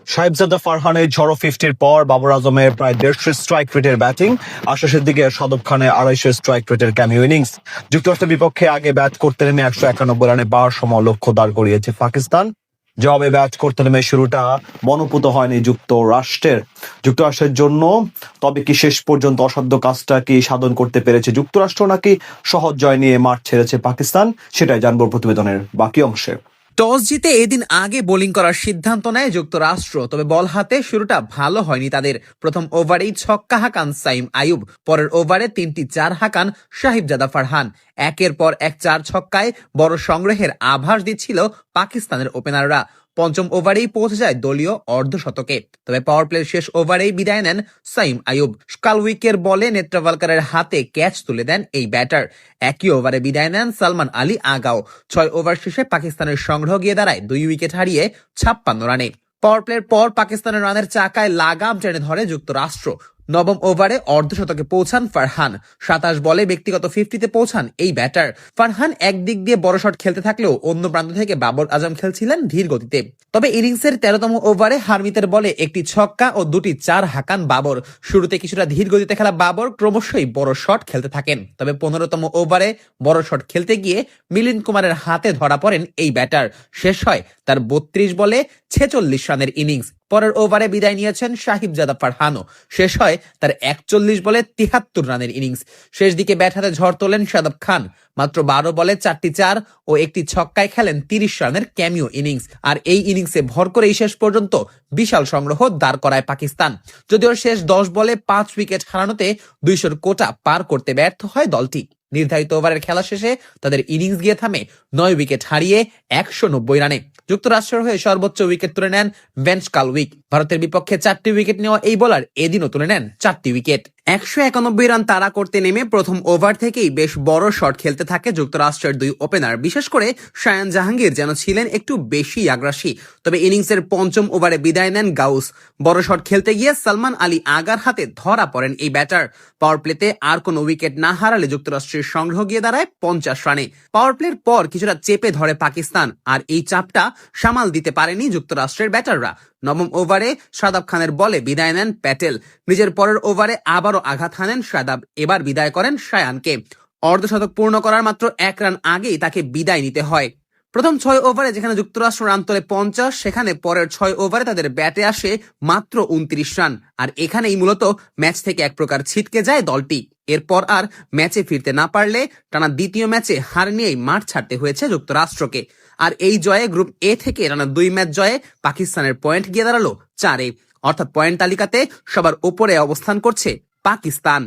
সাহেবজাদা ফারহানের ঝড়ো 50-র পর বাবর আজমের প্রায় 150 স্ট্রাইক রেটের ব্যাটিং আর শেষের দিকে শাদব খানের 250 স্ট্রাইক রেটের ক্যামিও ইনিংস। যুক্তরাষ্ট্রের বিপক্ষে আগে ব্যাট করতে নেমে 191 রানে 12 লক্ষ্য দাঁড় করিয়েছে পাকিস্তান। জবাবে ব্যাট করতে নেমে শুরুটা মনোপুত হয়নি যুক্তরাষ্ট্রের জন্য। তবে কি শেষ পর্যন্ত অসাধ্য কাজটা কি সাধন করতে পেরেছে যুক্তরাষ্ট্র, নাকি সহজ জয় নিয়ে মাঠ ছেড়েছে পাকিস্তান? সেটাই জানবো প্রতিবেদনের বাকি অংশে। টস জিতে এদিন আগে বোলিং করার সিদ্ধান্ত নেয় যুক্তরাষ্ট্র, তবে বল হাতে শুরুটা ভালো হয়নি তাদের। প্রথম ওভারেই ছক্কা হাঁকান সাইম আইয়ুব, পরের ওভারে 3টি 4 হাঁকান সাহিবজাদা ফারহান। একের পর এক 4 ছক্কায় বড় সংগ্রহের আভাস দিচ্ছিল পাকিস্তানের ওপেনাররা। পঞ্চম ওভারেই পৌঁছে যায় দলীয় অর্ধশতকে, তবে পাওয়ার প্লের শেষ ওভারেই বিদায় নেন সাইম আইয়ুব। স্কালউইকের বলে নেত্রাভালকারের হাতে ক্যাচ তুলে দেন এই ব্যাটার। একই ওভারে বিদায় নেন সালমান আলী আগাও। 6 ওভার শেষে পাকিস্তানের সংগ্রহ গিয়ে দাঁড়ায় 2 উইকেট হারিয়ে 56 রানে। পাওয়ার প্লের পর পাকিস্তানের রানের চাকায় লাগাম টেনে ধরে যুক্তরাষ্ট্র। নবম ওভারে অর্ধশতকে পৌঁছান ফারহান। 27 বলে ব্যক্তিগত 50-তে পৌঁছান এই ব্যাটার। ফারহান একদিক দিয়ে বড় শট খেলতে থাকলেও অন্য প্রান্ত থেকে বাবর আজম খেলছিলেন ধীর গতিতে। তবে ইনিংসের 13তম ওভারে হারমিতের বলে একটি ছক্কা ও 2টি 4 হাঁকান বাবর। শুরুতে কিছুটা ধীর গতিতে খেলা বাবর ক্রমশই বড় শট খেলতে থাকেন, তবে 15তম ওভারে বড় শট খেলতে গিয়ে মিলিন্দ কুমারের হাতে ধরা পড়েন এই ব্যাটার। শেষ হয় তার 32 বলে 46 রানের ইনিংস। পরের ওভারে বিদায় নিয়েছেন সাহিবজাদা ফারহানও। শেষ হয় তার 41 বলে 73 রানের ইনিংস। শেষ দিকে ব্যাট হাতে ঝড় তোলেন শাদব খান। মাত্র 12 বলে 4টি 4 ও একটি ছক্কায় খেলেন 30 রানের ক্যামিও ইনিংস। আর এই ইনিংসে ভর করেই শেষ পর্যন্ত বিশাল সংগ্রহ দাঁড় করায় পাকিস্তান। যদিও শেষ 10 বলে 5 উইকেট হারানোতে 200-র কোটা পার করতে ব্যর্থ হয় দলটি। নির্ধারিত ওভারের খেলা শেষে তাদের ইনিংস গিয়ে থামে 9 উইকেট হারিয়ে 190 রানে। যুক্তরাষ্ট্রের হয়ে সর্বোচ্চ উইকেট তুলে নেন বেন স্কালউইক। ভারতের বিপক্ষে 4টি উইকেট নেওয়া এই বোলার এদিনও তুলে নেন 4টি উইকেট। 191 রান তাড়া করতে নেমে প্রথম ওভার থেকেই বেশ বড় শট খেলতে থাকে যুক্তরাষ্ট্রের 2 ওপেনার। বিশেষ করে শায়ান জাহাঙ্গীর যেন ছিলেন একটু বেশি আগ্রাসী। তবে ইনিংসের 5ম ওভারে বিদায় নেন গাউস। বড় শট খেলতে গিয়ে সালমান আলী আগার হাতে ধরা পড়েন এই ব্যাটার। পাওয়ার প্লেতে আর কোনো উইকেট না হারালে যুক্তরাষ্ট্রের সংগ্রহ গিয়ে দাঁড়ায় 50 রানে। পাওয়ার প্লের পর কিছুটা চেপে ধরে পাকিস্তান, আর এই চাপটা সামাল দিতে পারেনি যুক্তরাষ্ট্রের ব্যাটাররা। 9ম ওভারে শাদাব খানের বলে বিদায় নেন প্যাটেল। নিজের পরের ওভারে আবারও আঘাত হানেন শাদাব, এবার বিদায় করেন শায়ানকে। অর্ধশতক পূর্ণ করার মাত্র 1 রান আগেই তাকে বিদায় নিতে হয়। প্রথম 6 ওভারে যেখানে যুক্তরাষ্ট্র রান তোলে 50, সেখানে পরের 6 ওভারে তাদের ব্যাটে আসে মাত্র 29 রান। আর এখানেই মূলত ম্যাচ থেকে এক প্রকার ছিটকে যায় দলটি। এরপর আর ম্যাচে ফিরতে না পারলে টানা দ্বিতীয় ম্যাচে হার নিয়েই মাঠ ছাড়তে হয়েছে যুক্তরাষ্ট্রকে। আর এই জয়ে গ্রুপ এ থেকে টানা 2 ম্যাচ জয়ে পাকিস্তানের পয়েন্ট গিয়ে দাঁড়ালো 4-এ। অর্থাৎ পয়েন্ট তালিকাতে সবার উপরে অবস্থান করছে পাকিস্তান।